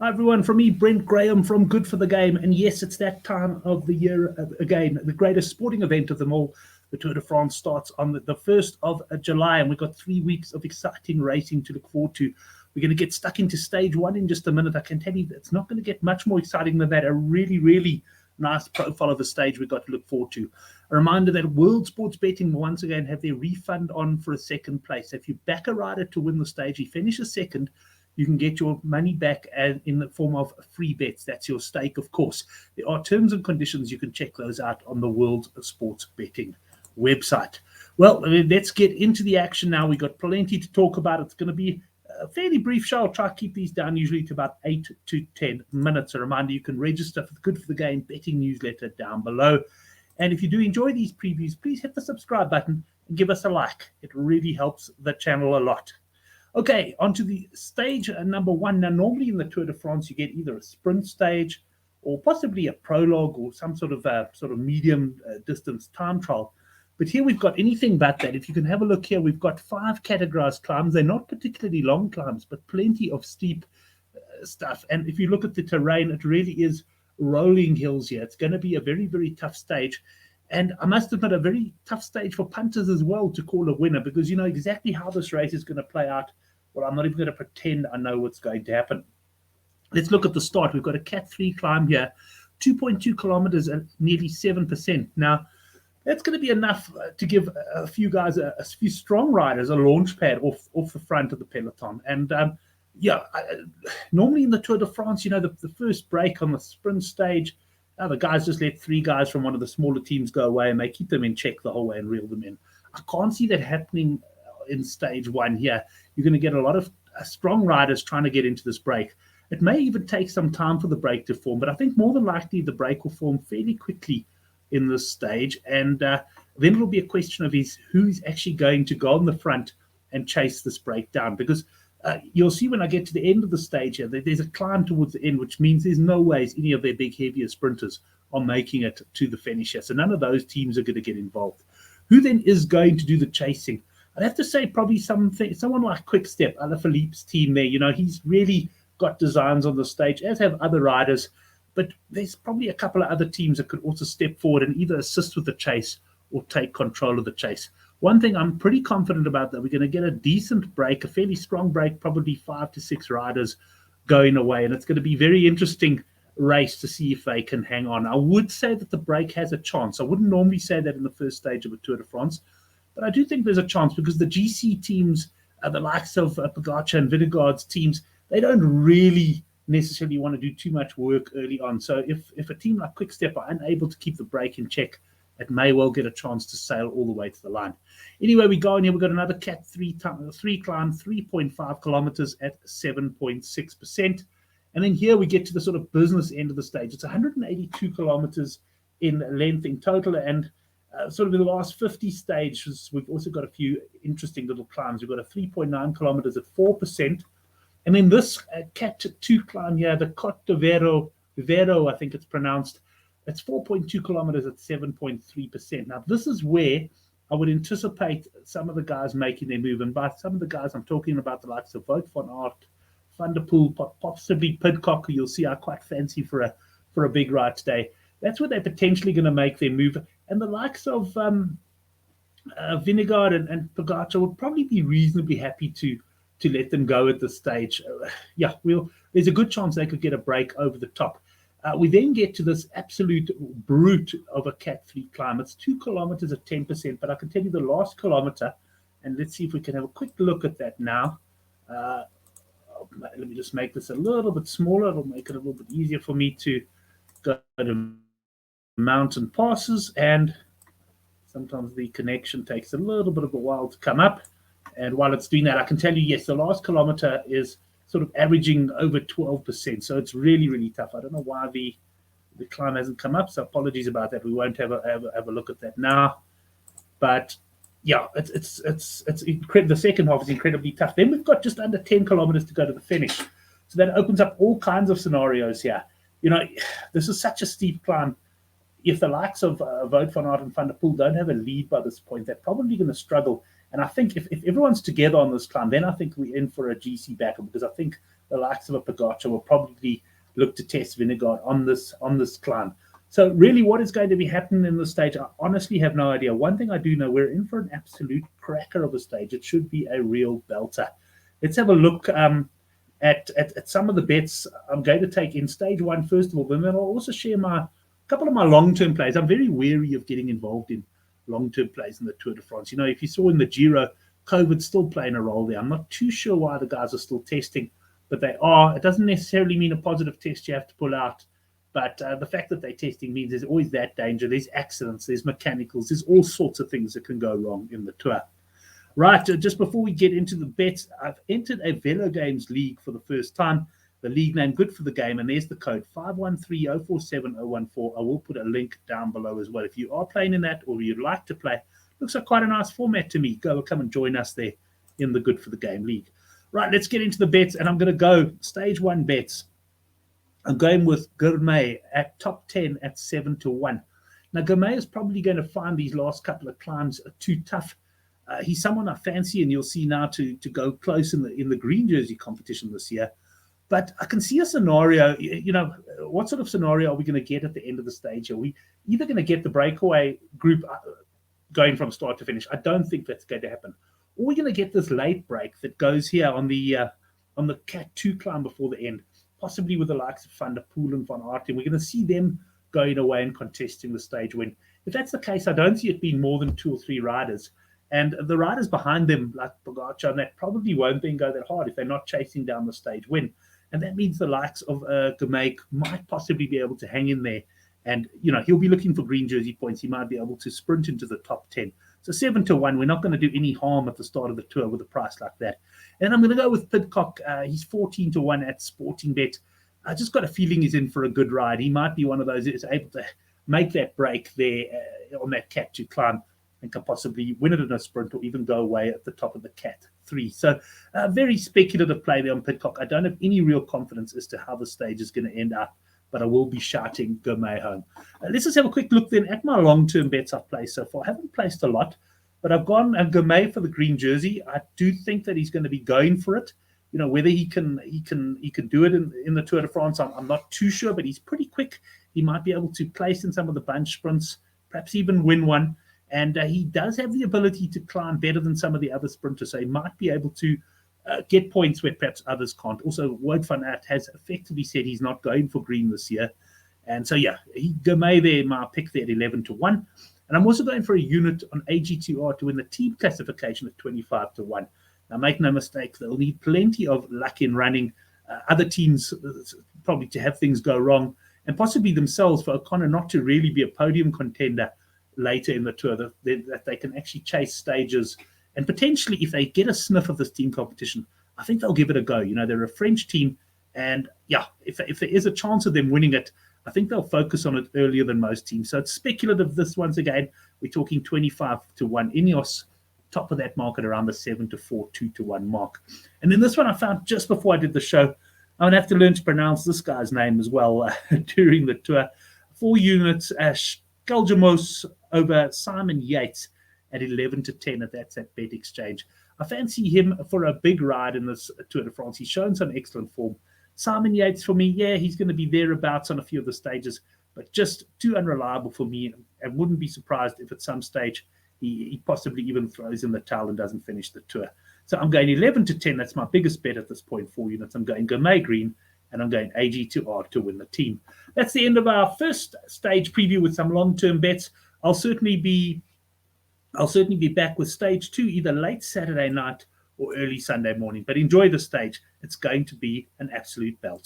Hi everyone, from me, Brent Graham from Good for the Game. And yes, it's that time of the year again, the greatest sporting event of them all. The Tour de France starts on the 1st of July, and we've got 3 weeks of exciting racing to look forward to. We're going to get stuck into stage one in just a minute. I can tell you that it's not going to get much more exciting than that. A really, really nice profile of the stage we've got to look forward to. A reminder that World Sports Betting will once again have their refund on for a second place. If you back a rider to win the stage, he finishes second, you can get your money back in the form of free bets. That's your stake, of course. There are terms and conditions. You can check those out on the World Sports Betting website. Well, let's get into the action now. We've got plenty to talk about. It's going to be a fairly brief show. I'll try to keep these down usually to about 8 to 10 minutes. A reminder, you can register for the Good for the Game betting newsletter down below. And if you do enjoy these previews, please hit the subscribe button and give us a like. It really helps the channel a lot. Okay, onto the stage number one. Now, normally in the Tour de France, you get either a sprint stage or possibly a prologue or some sort of medium distance time trial. But here we've got anything but that. If you can have a look here, we've got 5 categorized climbs. They're not particularly long climbs, but plenty of steep stuff. And if you look at the terrain, it really is rolling hills here. It's going to be a very, very tough stage. And I must admit, a very tough stage for punters as well to call a winner, because you know exactly how this race is going to play out. Well, I'm not even going to pretend I know what's going to happen. Let's look at the start. We've got a Cat 3 climb here, 2.2 kilometers and nearly 7%. Now, that's going to be enough to give a few guys, a few strong riders, a launch pad off the front of the peloton. And normally in the Tour de France, you know, the first break on the sprint stage, the guys just let 3 guys from one of the smaller teams go away, and they keep them in check the whole way and reel them in. I can't see that happening in stage one here. You're going to get a lot of strong riders trying to get into this break. It may even take some time for the break to form, but I think more than likely the break will form fairly quickly in this stage. And then it'll be a question of who's actually going to go on the front and chase this break down, because you'll see when I get to the end of the stage here, there's a climb towards the end, which means there's no ways any of their big, heavier sprinters are making it to the finish here. So none of those teams are going to get involved. Who then is going to do the chasing? I'd have to say probably someone like Quick-Step, Alaphilippe's team there. You know, he's really got designs on the stage, as have other riders. But there's probably a couple of other teams that could also step forward and either assist with the chase or take control of the chase. One thing I'm pretty confident about, that we're going to get a decent break, a fairly strong break, probably 5 to 6 riders going away. And it's going to be a very interesting race to see if they can hang on. I would say that the break has a chance. I wouldn't normally say that in the first stage of a Tour de France, but I do think there's a chance, because the GC teams, the likes of Pogacar and Vingegaard's teams, they don't really necessarily want to do too much work early on. So if a team like Quick-Step are unable to keep the break in check, it may well get a chance to sail all the way to the line. Anyway, we go on here. We've got another Cat 3 climb, 3.5 kilometers at 7.6%. And then here we get to the sort of business end of the stage. It's 182 kilometers in length in total. And sort of in the last 50 stages, we've also got a few interesting little climbs. We've got a 3.9 kilometers at 4%. And then this Cat 2 climb here, the Côte de Vero, I think it's pronounced, it's 4.2 kilometers at 7.3%. Now, this is where I would anticipate some of the guys making their move. And by some of the guys, I'm talking about the likes of Wout van Aert, Van der Poel, possibly Pidcock, who you'll see are quite fancy for a big ride today. That's where they're potentially going to make their move. And the likes of Vingegaard and Pogacar would probably be reasonably happy to let them go at this stage. There's a good chance they could get a break over the top. We then get to this absolute brute of a Cat 3 climb. It's 2 kilometers at 10%, but I can tell you the last kilometer, and let's see if we can have a quick look at that now. Let me just make this a little bit smaller. It'll make it a little bit easier for me to go to mountain passes, and sometimes the connection takes a little bit of a while to come up. And while it's doing that, I can tell you, yes, the last kilometer is sort of averaging over 12%. So it's really, really tough. I don't know why the climb hasn't come up, so apologies about that. We won't have a look at that now. But yeah, it's incredible. The second half is incredibly tough. Then we've got just under 10 kilometers to go to the finish. So that opens up all kinds of scenarios here. You know, this is such a steep climb. If the likes of Wout van Aert and Van der Poel don't have a lead by this point, they're probably going to struggle. And I think if everyone's together on this climb, then I think we're in for a GC battle, because I think the likes of a Pogacar will probably look to test Vingegaard on this climb. So really, what is going to be happening in the stage, I honestly have no idea. One thing I do know, we're in for an absolute cracker of a stage. It should be a real belter. Let's have a look at some of the bets I'm going to take in stage one, first of all, but then I'll also share a couple of my long-term plays. I'm very wary of getting involved in long-term plays in the Tour de France. You know, if you saw in the Giro, COVID's still playing a role there. I'm not too sure why the guys are still testing, but they are. It doesn't necessarily mean a positive test you have to pull out. But the fact that they're testing means there's always that danger. There's accidents, there's mechanicals, there's all sorts of things that can go wrong in the Tour. Right, just before we get into the bets, I've entered a Velogames league for the first time. The league name, Good for the Game, and there's the code 513047014. I will put a link down below as well. If you are playing in that or you'd like to play, looks like quite a nice format to me. Come and join us there in the Good for the Game league. Right, let's get into the bets, and I'm going to go stage one bets. I'm going with Gourmet at top 10 at 7-1. Now, Gourmet is probably going to find these last couple of climbs too tough. He's someone I fancy, and you'll see now to go close in the green jersey competition this year. But I can see a scenario, what sort of scenario are we going to get at the end of the stage? Are we either going to get the breakaway group going from start to finish? I don't think that's going to happen. Or we're going to get this late break that goes here on the Cat 2 climb before the end, possibly with the likes of Van der Poel and Van Aert. We're going to see them going away and contesting the stage win. If that's the case, I don't see it being more than 2 or 3 riders. And the riders behind them, like Pogacar, and that probably won't then go that hard if they're not chasing down the stage win. And that means the likes of Gourmet might possibly be able to hang in there. And, he'll be looking for green jersey points. He might be able to sprint into the top 10. So 7-1, we're not going to do any harm at the start of the Tour with a price like that. And I'm going to go with Pidcock. He's 14-1 at Sportingbet. I just got a feeling he's in for a good ride. He might be one of those that's able to make that break there on that Cat 2 climb and can possibly win it in a sprint or even go away at the top of the Cat 3. So a very speculative play there on Pidcock. I don't have any real confidence as to how the stage is going to end up, but I will be shouting Gourmet home. Let's just have a quick look then at my long-term bets I've placed so far. I haven't placed a lot, but I've gone Gourmet for the green jersey. I do think that he's going to be going for it. Whether he can do it in the Tour de France, I'm not too sure, but he's pretty quick. He might be able to place in some of the bunch sprints, perhaps even win one. And he does have the ability to climb better than some of the other sprinters, so he might be able to get points where perhaps others can't. Also, Wout van Aert has effectively said he's not going for green this year. And so, Gourmet there, my pick there at 11-1. And I'm also going for a unit on AG2R to win the team classification at 25-1. Now, make no mistake, they'll need plenty of luck in running. Other teams probably to have things go wrong, and possibly themselves for O'Connor not to really be a podium contender later in the Tour, that they can actually chase stages. And potentially, if they get a sniff of this team competition, I think they'll give it a go. They're a French team. And if there is a chance of them winning it, I think they'll focus on it earlier than most teams. So it's speculative. This once again, we're talking 25-1. Ineos, top of that market around the 7-4, 2-1 mark. And then this one I found just before I did the show. I'm going to have to learn to pronounce this guy's name as well during the Tour. 4 units, Skelgemos over Simon Yates at 11-10 that's at Bet Exchange. I fancy him for a big ride in this Tour de France. He's shown some excellent form. Simon Yates, for me, he's going to be thereabouts on a few of the stages, but just too unreliable for me. I wouldn't be surprised if at some stage he possibly even throws in the towel and doesn't finish the Tour. So I'm going 11-10. That's my biggest bet at this point, 4 units. I'm going Gourmet green, and I'm going AG2R to win the team. That's the end of our first stage preview with some long-term bets. I'll certainly be back with stage 2 either late Saturday night or early Sunday morning. But enjoy the stage. It's going to be an absolute belt.